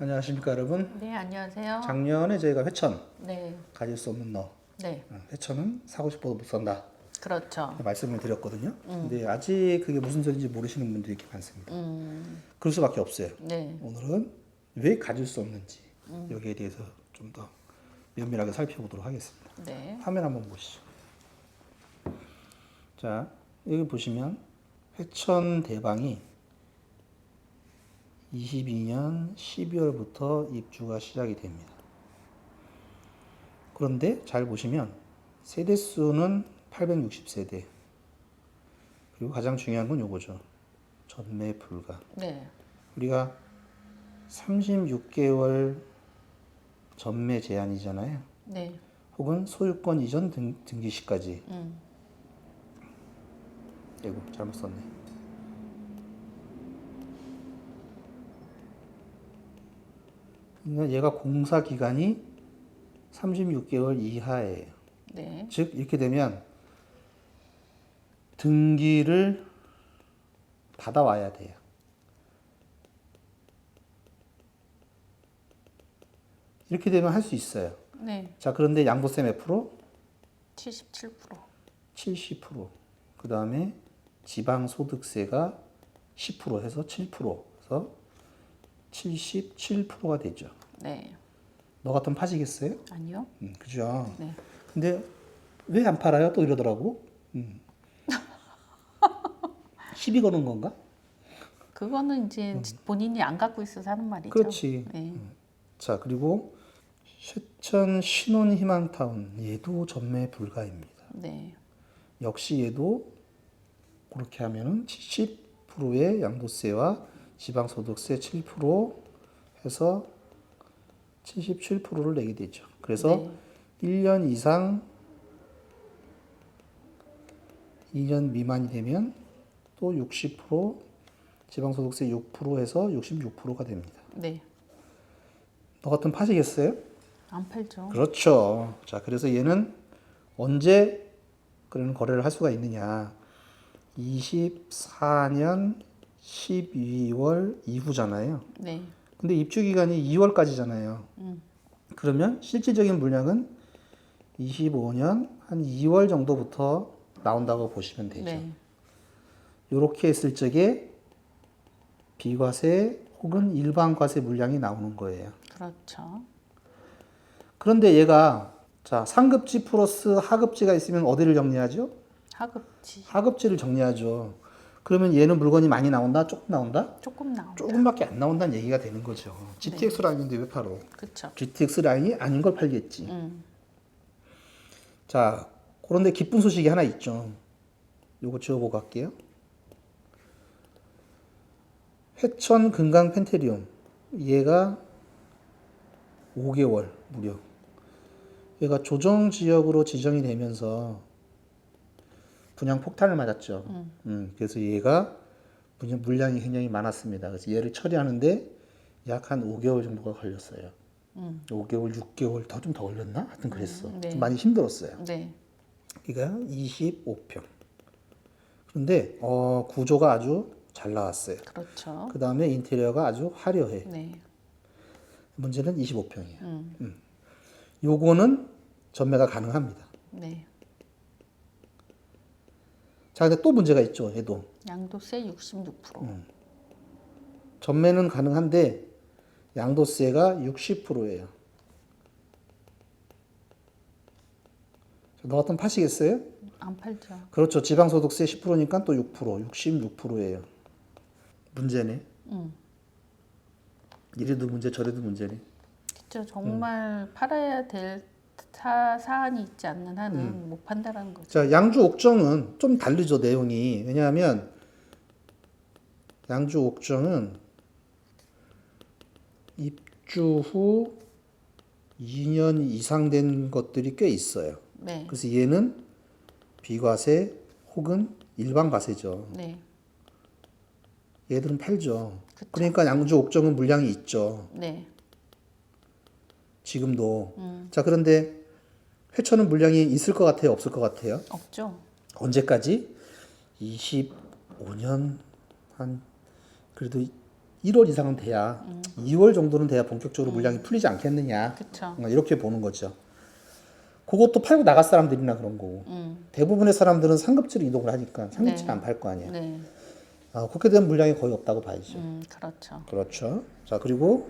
안녕하십니까 여러분. 네, 안녕하세요. 작년에 저희가 회천 네, 가질 수 없는 너 네, 회천은 사고 싶어도 못 산다 그렇죠. 말씀을 드렸거든요. 근데 아직 그게 무슨 소리인지 모르시는 분들이 이렇게 많습니다. 그럴 수밖에 없어요. 네, 오늘은 왜 가질 수 없는지 여기에 대해서 좀 더 면밀하게 살펴보도록 하겠습니다. 네, 화면 한번 보시죠. 자, 여기 보시면 회천 대방이 22년 12월부터 입주가 시작이 됩니다. 그런데 잘 보시면 세대수는 860세대. 그리고 가장 중요한 건 요거죠. 전매 불가. 네, 우리가 36개월 전매 제한이잖아요. 네, 혹은 소유권 이전 등기 시까지. 아이고 잘못 썼네. 그러니까 얘가 공사 기간이 36개월 이하예요. 네, 즉 이렇게 되면 등기를 받아와야 돼요. 이렇게 되면 할 수 있어요. 네, 자, 그런데 양도세 몇 프로? 77%. 70%. 그 다음에 지방소득세가 10% 해서 7% 해서 77%가 되죠. 네, 너 같으면 파시겠어요? 아니요. 그죠? 네, 근데 왜 안 팔아요? 또 이러더라고. 시비 거는 건가? 그거는 이제 본인이 안 갖고 있어서 하는 말이죠. 그렇지. 네, 자, 그리고 쉐천 신혼희망타운 얘도 전매 불가입니다. 네, 역시 얘도 그렇게 하면은 70%의 양도세와 지방소득세 7% 해서 77%를 내게 되죠. 그래서 네, 1년 이상 2년 미만이 되면 또 60% 지방소득세 6% 해서 66%가 됩니다. 네, 너 같으면 파시겠어요? 안 팔죠. 그렇죠. 자, 그래서 얘는 언제 그런 거래를 할 수가 있느냐. 24년 12월 이후잖아요. 네, 근데 입주 기간이 2월까지잖아요. 그러면 실질적인 물량은 25년 한 2월 정도부터 나온다고 보시면 되죠. 네, 이렇게 했을 적에 비과세 혹은 일반과세 물량이 나오는 거예요. 그렇죠. 그런데 얘가 자 상급지 플러스 하급지가 있으면 어디를 정리하죠? 하급지 하급지를 정리하죠. 그러면 얘는 물건이 많이 나온다? 조금 나온다? 조금 나온다. 조금밖에 안 나온다는 얘기가 되는 거죠. GTX 라인인데 왜 팔어? 그렇죠. GTX 라인이 아닌 걸 팔겠지. 자, 그런데 기쁜 소식이 하나 있죠. 요거 지워보고 갈게요. 회천 금강 펜테리움. 얘가 5개월 무려. 얘가 조정 지역으로 지정이 되면서 분양 폭탄을 맞았죠. 그래서 얘가 물량이 굉장히 많았습니다. 그래서 얘를 처리하는데 약 한 5개월 정도가 걸렸어요. 5개월, 6개월 좀 더 걸렸나? 하여튼 그랬어. 네. 좀 많이 힘들었어요. 네, 이가 25평. 그런데 구조가 아주 잘 나왔어요. 그렇죠. 그 다음에 인테리어가 아주 화려해. 네, 문제는 25평이에요. 요거는 전매가 가능합니다. 네, 자, 근데 또 문제가 있죠. 얘도 양도세 66%. 전매는 가능한데 양도세가 60%예요. 너 같으면 파시겠어요? 안 팔죠. 그렇죠. 지방소득세 10%니까 또 6%, 66%예요. 문제네. 이래도 문제, 저래도 문제네. 그렇죠. 정말 팔아야 될 사안이 있지 않는 한은 못 판다라는 거죠. 자, 양주 옥정은 좀 다르죠, 내용이. 왜냐하면 양주 옥정은 입주 후 2년 이상 된 것들이 꽤 있어요. 네, 그래서 얘는 비과세 혹은 일반 과세죠. 네, 얘들은 팔죠. 그쵸. 그러니까 양주 옥정은 물량이 있죠. 네. 지금도. 자, 그런데 회천은 물량이 있을 것 같아요? 없을 것 같아요? 없죠. 언제까지? 25년 한 그래도 1월 이상은 돼야 2월 정도는 돼야 본격적으로 물량이 풀리지 않겠느냐. 그쵸. 이렇게 보는 거죠. 그것도 팔고 나갈 사람들이나 그런 거고. 대부분의 사람들은 상급지로 이동을 하니까 상급지는 네. 안 팔 거 아니에요. 네. 그렇게 되면 물량이 거의 없다고 봐야죠. 그렇죠. 그렇죠. 자, 그리고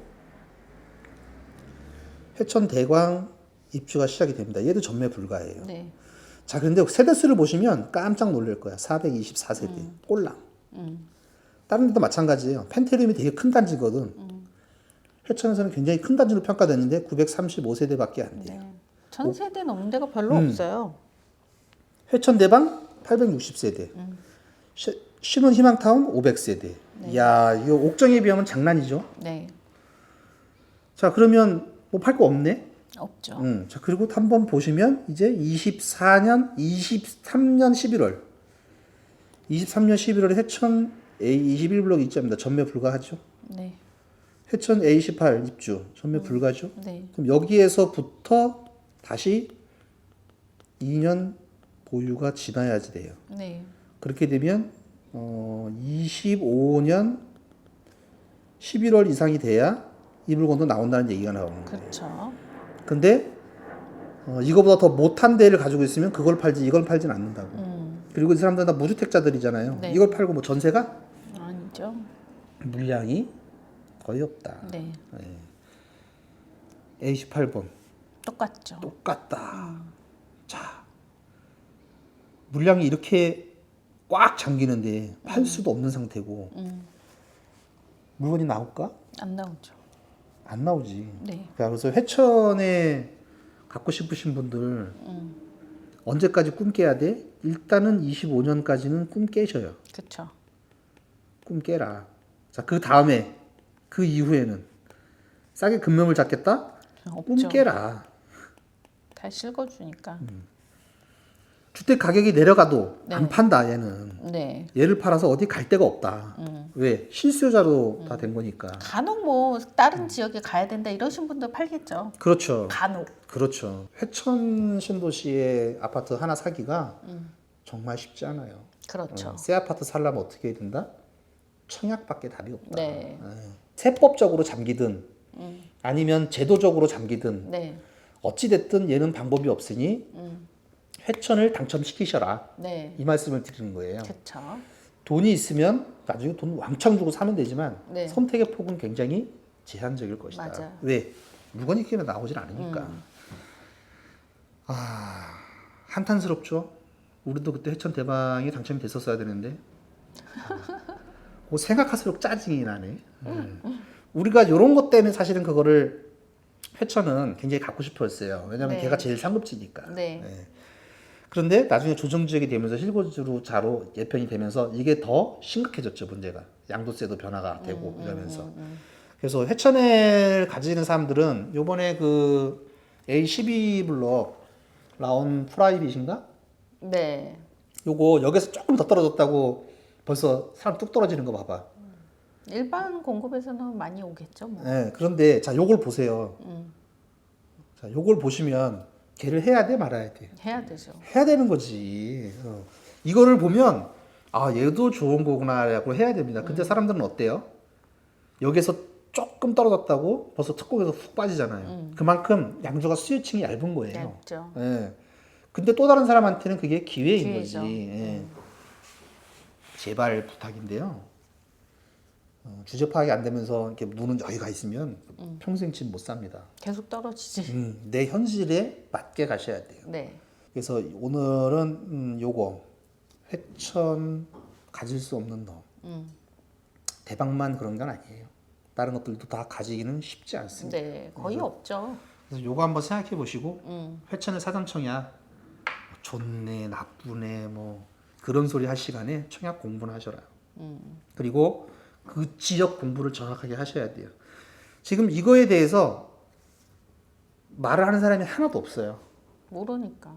회천 대광 입주가 시작이 됩니다. 얘도 전매 불가예요. 네. 자, 그런데 세대수를 보시면 깜짝 놀랄 거야. 424세대. 꼴랑. 다른 데도 마찬가지예요. 펜테림이 되게 큰 단지거든. 회천에서는 굉장히 큰 단지로 평가됐는데 935세대밖에 안 돼요. 네. 1000세대 넘는 데가 별로 없어요. 회천 대방 860세대. 신혼 희망타운 500세대. 이야, 이거 옥정에 비하면 장난이죠. 네. 자, 그러면 뭐 팔 거 없네. 없죠. 자, 그리고 한번 보시면 이제 23년 11월 회천 A21블록 입주합니다. 전매 불가하죠. 네. 회천 A18 입주 전매 불가죠. 네. 그럼 여기에서부터 다시 2년 보유가 지나야지 돼요. 네. 그렇게 되면 25년 11월 이상이 돼야 이 물건도 나온다는 얘기가 나오는 거예요. 그렇죠. 근데 이거보다 더 못한 데를 가지고 있으면 그걸 팔지 이걸 팔진 않는다고. 그리고 이 사람들은 다 무주택자들이잖아요. 네. 이걸 팔고 뭐 전세가 아니죠. 물량이 거의 없다. 네. A18번 똑같죠. 똑같다. 자, 물량이 이렇게 꽉 잠기는데 팔 수도 없는 상태고 물건이 나올까? 안 나오죠. 안 나오지. 네. 그래서 회천에 갖고 싶으신 분들 언제까지 꿈 깨야 돼? 일단은 25년까지는 꿈 깨셔요. 그렇죠. 꿈 깨라. 자, 그 다음에 그 이후에는 싸게 금매물 잡겠다? 꿈 없죠. 깨라. 다 실거주니까. 주택 가격이 내려가도 네. 안 판다 얘는. 네. 얘를 팔아서 어디 갈 데가 없다. 왜? 실수요자로 다 된 거니까. 간혹 뭐 다른 지역에 가야 된다 이러신 분들 팔겠죠. 그렇죠. 간혹. 그렇죠. 회천 신도시의 아파트 하나 사기가 정말 쉽지 않아요. 그렇죠. 새 아파트 살려면 어떻게 해야 된다? 청약밖에 답이 없다. 네. 세법적으로 잠기든 아니면 제도적으로 잠기든 네. 어찌됐든 얘는 방법이 없으니 회천을 당첨시키셔라. 네. 이 말씀을 드리는 거예요. 그렇죠. 돈이 있으면 나중에 돈 왕창 주고 사면 되지만 네. 선택의 폭은 굉장히 제한적일 것이다. 맞아요. 왜? 물건이 이렇게 나오질 않으니까. 한탄스럽죠. 우리도 그때 회천 대방이 당첨이 됐었어야 되는데 생각할수록 짜증이 나네. 우리가 이런 것 때문에 사실은 그거를 회천은 굉장히 갖고 싶었어요. 왜냐하면 네. 걔가 제일 상급지니까. 네. 그런데 나중에 조정지역이 되면서 실거주자로 예편이 되면서 이게 더 심각해졌죠, 문제가. 양도세도 변화가 되고 이러면서. 그래서 회천을 가지는 사람들은 요번에 그 A12블록 라온 프라이빗인가? 네. 요거 여기서 조금 더 떨어졌다고 벌써 사람 뚝 떨어지는 거 봐봐. 일반 공급에서는 많이 오겠죠. 뭐. 네, 그런데 자 요걸 보세요. 자 요걸 보시면 걔를 해야 돼 말아야 돼. 해야 되죠. 해야 되는 거지. 이거를 보면 아 얘도 좋은 거구나라고 해야 됩니다. 근데 사람들은 어때요? 여기서 조금 떨어졌다고 벌써 특공에서 훅 빠지잖아요. 그만큼 양주가 수요층이 얇은 거예요. 얇죠. 예. 근데 또 다른 사람한테는 그게 기회인 기회죠. 거지. 예. 제발 부탁인데요. 주제 파악이 안 되면서 이렇게 무는 여유가 있으면 평생 집 못 삽니다. 계속 떨어지지. 내 현실에 맞게 가셔야 돼요. 네. 그래서 오늘은 요거 회천 가질 수 없는 너 대박만 그런 건 아니에요. 다른 것들도 다 가지기는 쉽지 않습니다. 네. 거의 없죠. 그래서 요거 한번 생각해 보시고 회천을 사전청약 좋네 나쁘네 뭐 그런 소리 할 시간에 청약 공부는 하셔라. 그리고 그 지역 공부를 정확하게 하셔야 돼요. 지금 이거에 대해서 말을 하는 사람이 하나도 없어요. 모르니까.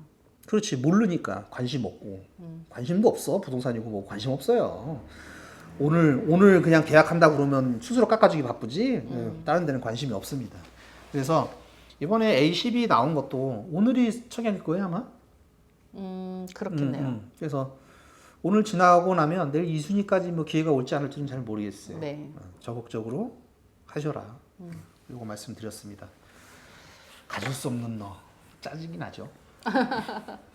그렇지 모르니까 관심 없고 관심도 없어 부동산이고 뭐 관심 없어요. 오늘 그냥 계약한다 그러면 수수료 깎아주기 바쁘지 다른 데는 관심이 없습니다. 그래서 이번에 A12 나온 것도 오늘이 청약일 거예요 아마. 그렇겠네요. 그래서 오늘 지나가고 나면 내일 2순위까지 뭐 기회가 올지 안 올지는 잘 모르겠어요. 네. 적극적으로 하셔라. 요거 말씀드렸습니다. 가질 수 없는 너 짜증이 나죠.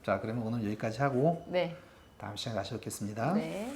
자, 그러면 오늘 여기까지 하고 네. 다음 시간에 다시 뵙겠습니다. 네.